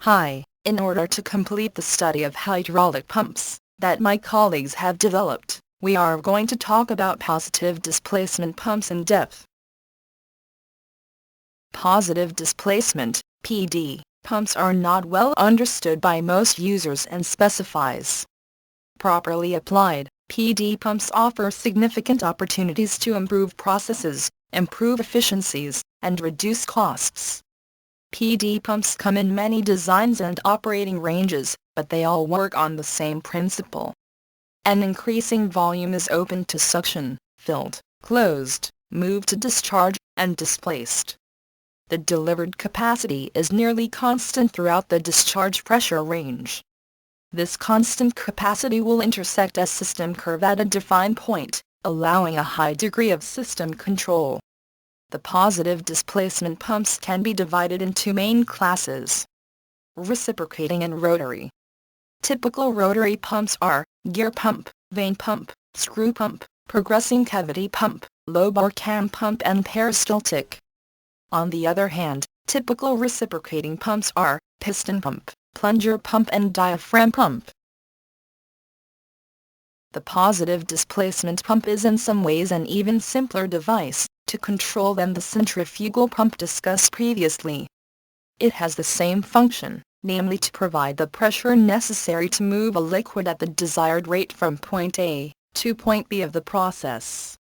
Hi, in order to complete the study of hydraulic pumps that my colleagues have developed, we are going to talk about positive displacement pumps in depth. Positive displacement (PD) pumps are not well understood by most users and specifies. Properly applied, PD pumps offer significant opportunities to improve processes, improve efficiencies, and reduce costs. PD pumps come in many designs and operating ranges, but they all work on the same principle. An increasing volume is opened to suction, filled, closed, moved to discharge, and displaced. The delivered capacity is nearly constant throughout the discharge pressure range. This constant capacity will intersect a system curve at a defined point, allowing a high degree of system control. The positive displacement pumps can be divided into two main classes: reciprocating and rotary. Typical rotary pumps are gear pump, vane pump, screw pump, progressing cavity pump, low-bar cam pump, and peristaltic. On the other hand, typical reciprocating pumps are piston pump, plunger pump, and diaphragm pump. The positive displacement pump is in some ways an even simpler device to control than the centrifugal pump discussed previously. It has the same function, namely to provide the pressure necessary to move a liquid at the desired rate from point A to point B of the process.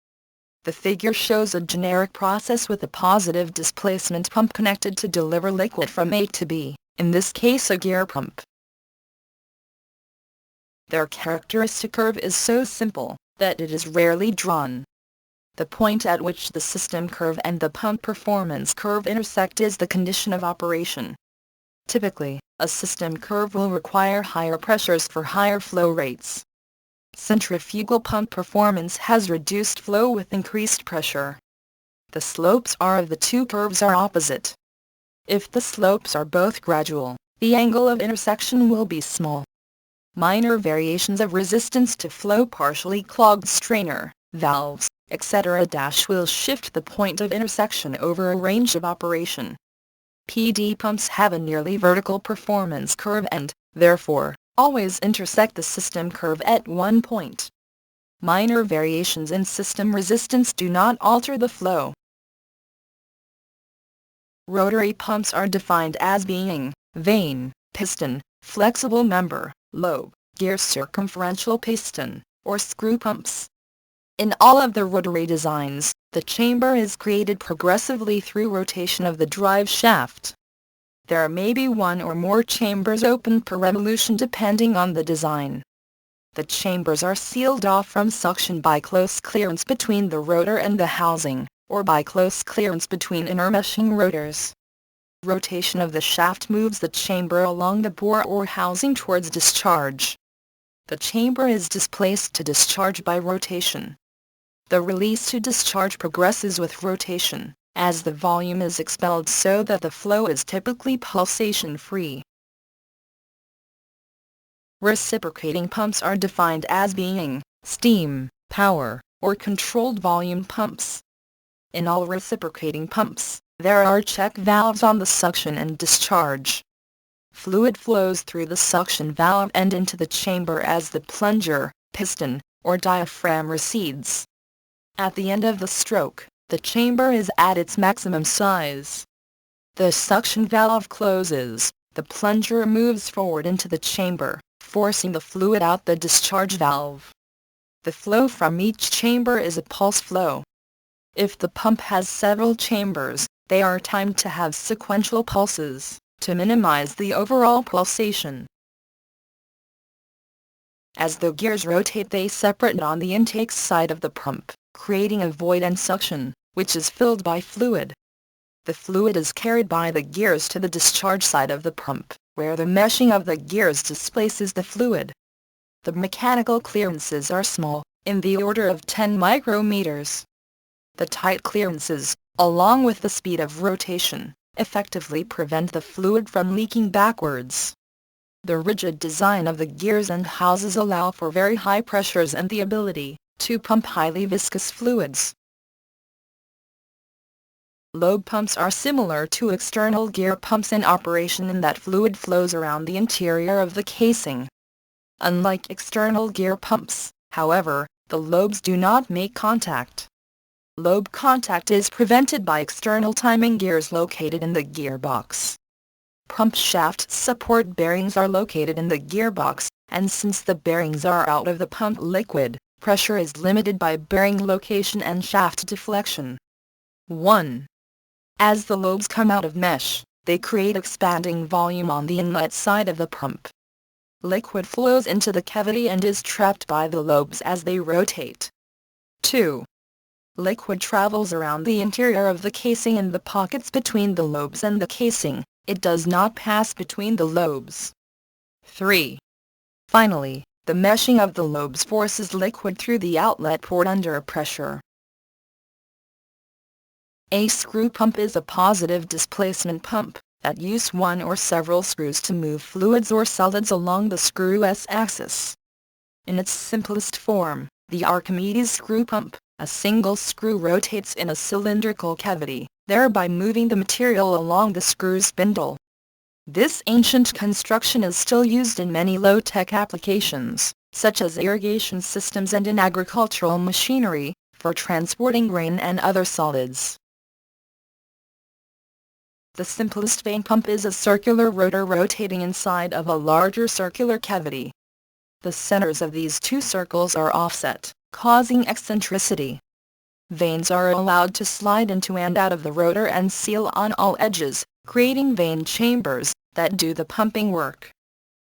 The figure shows a generic process with a positive displacement pump connected to deliver liquid from A to B, in this case a gear pump. Their characteristic curve is so simple that it is rarely drawn. The point at which the system curve and the pump performance curve intersect is the condition of operation. Typically, a system curve will require higher pressures for higher flow rates. Centrifugal pump performance has reduced flow with increased pressure. The slopes of the two curves are opposite. If the slopes are both gradual, the angle of intersection will be small. Minor variations of resistance to flow, partially clogged strainer, valves, etc. will shift the point of intersection over a range of operation. PD pumps have a nearly vertical performance curve and, therefore, always intersect the system curve at one point. Minor variations in system resistance do not alter the flow. Rotary pumps are defined as being vane, piston, flexible member, lobe, gear circumferential piston, or screw pumps. In all of the rotary designs, the chamber is created progressively through rotation of the drive shaft. There may be one or more chambers open per revolution depending on the design. The chambers are sealed off from suction by close clearance between the rotor and the housing, or by close clearance between intermeshing rotors. Rotation of the shaft moves the chamber along the bore or housing towards discharge. The chamber is displaced to discharge by rotation. The release to discharge progresses with rotation, as the volume is expelled so that the flow is typically pulsation-free. Reciprocating pumps are defined as being steam, power, or controlled volume pumps. In all reciprocating pumps, there are check valves on the suction and discharge. Fluid flows through the suction valve and into the chamber as the plunger, piston, or diaphragm recedes. At the end of the stroke, the chamber is at its maximum size. The suction valve closes, the plunger moves forward into the chamber, forcing the fluid out the discharge valve. The flow from each chamber is a pulse flow. If the pump has several chambers, they are timed to have sequential pulses, to minimize the overall pulsation. As the gears rotate, they separate on the intake side of the pump, creating a void and suction, which is filled by fluid. The fluid is carried by the gears to the discharge side of the pump, where the meshing of the gears displaces the fluid. The mechanical clearances are small, in the order of 10 micrometers. The tight clearances, along with the speed of rotation, effectively prevent the fluid from leaking backwards. The rigid design of the gears and houses allow for very high pressures and the ability to pump highly viscous fluids. Lobe pumps are similar to external gear pumps in operation in that fluid flows around the interior of the casing. Unlike external gear pumps, however, the lobes do not make contact. Lobe contact is prevented by external timing gears located in the gearbox. Pump shaft support bearings are located in the gearbox, and since the bearings are out of the pump liquid, pressure is limited by bearing location and shaft deflection. 1. As the lobes come out of mesh, they create expanding volume on the inlet side of the pump. Liquid flows into the cavity and is trapped by the lobes as they rotate. 2. Liquid travels around the interior of the casing in the pockets between the lobes and the casing. It does not pass between the lobes. 3. Finally, the meshing of the lobes forces liquid through the outlet port under pressure. A screw pump is a positive displacement pump that uses one or several screws to move fluids or solids along the screw axis. In its simplest form, the Archimedes screw pump, a single screw rotates in a cylindrical cavity, thereby moving the material along the screw spindle. This ancient construction is still used in many low-tech applications, such as irrigation systems and in agricultural machinery, for transporting grain and other solids. The simplest vane pump is a circular rotor rotating inside of a larger circular cavity. The centers of these two circles are offset, causing eccentricity. Vanes are allowed to slide into and out of the rotor and seal on all edges, creating vane chambers that do the pumping work.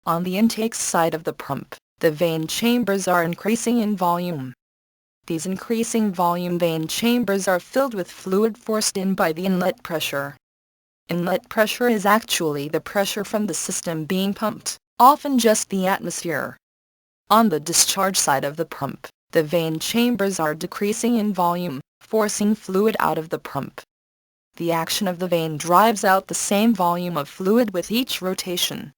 On the intake side of the pump, the vane chambers are increasing in volume. These increasing volume vane chambers are filled with fluid forced in by the inlet pressure. Inlet pressure is actually the pressure from the system being pumped, often just the atmosphere. On the discharge side of the pump, the vane chambers are decreasing in volume, forcing fluid out of the pump. The action of the vane drives out the same volume of fluid with each rotation.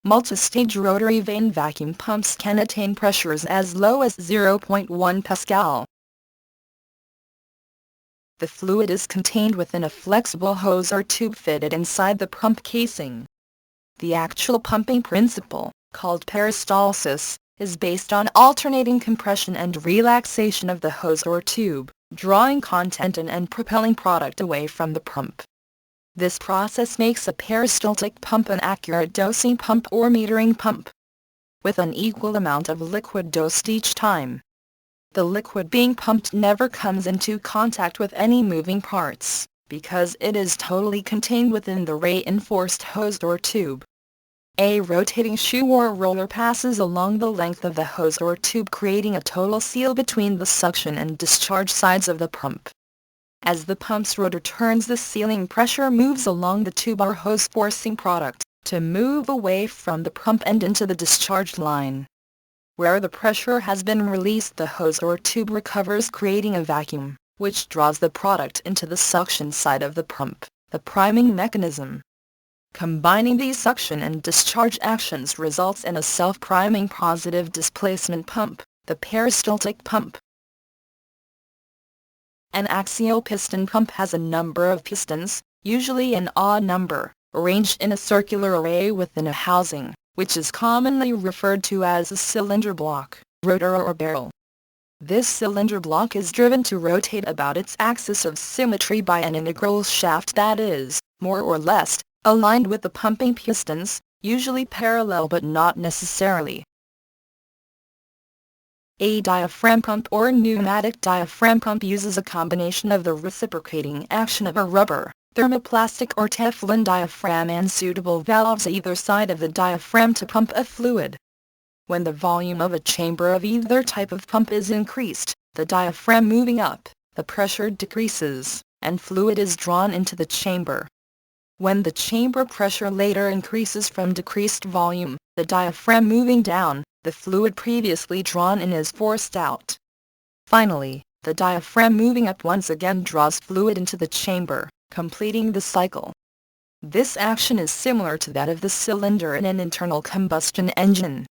Multi-stage rotary vane vacuum pumps can attain pressures as low as 0.1 pascal. The fluid is contained within a flexible hose or tube fitted inside the pump casing. The actual pumping principle, called peristalsis, is based on alternating compression and relaxation of the hose or tube, drawing content in and propelling product away from the pump. This process makes a peristaltic pump an accurate dosing pump or metering pump, with an equal amount of liquid dosed each time. The liquid being pumped never comes into contact with any moving parts, because it is totally contained within the reinforced hose or tube. A rotating shoe or roller passes along the length of the hose or tube, creating a total seal between the suction and discharge sides of the pump. As the pump's rotor turns, the sealing pressure moves along the tube or hose, forcing product to move away from the pump and into the discharge line. Where the pressure has been released, the hose or tube recovers, creating a vacuum, which draws the product into the suction side of the pump, the priming mechanism. Combining these suction and discharge actions results in a self-priming positive displacement pump, the peristaltic pump. An axial piston pump has a number of pistons, usually an odd number, arranged in a circular array within a housing, which is commonly referred to as a cylinder block, rotor or barrel. This cylinder block is driven to rotate about its axis of symmetry by an integral shaft that is, more or less, aligned with the pumping pistons, usually parallel but not necessarily. A diaphragm pump or pneumatic diaphragm pump uses a combination of the reciprocating action of a rubber, thermoplastic or Teflon diaphragm and suitable valves either side of the diaphragm to pump a fluid. When the volume of a chamber of either type of pump is increased, the diaphragm moving up, the pressure decreases, and fluid is drawn into the chamber. When the chamber pressure later increases from decreased volume, the diaphragm moving down, the fluid previously drawn in is forced out. Finally, the diaphragm moving up once again draws fluid into the chamber, completing the cycle. This action is similar to that of the cylinder in an internal combustion engine.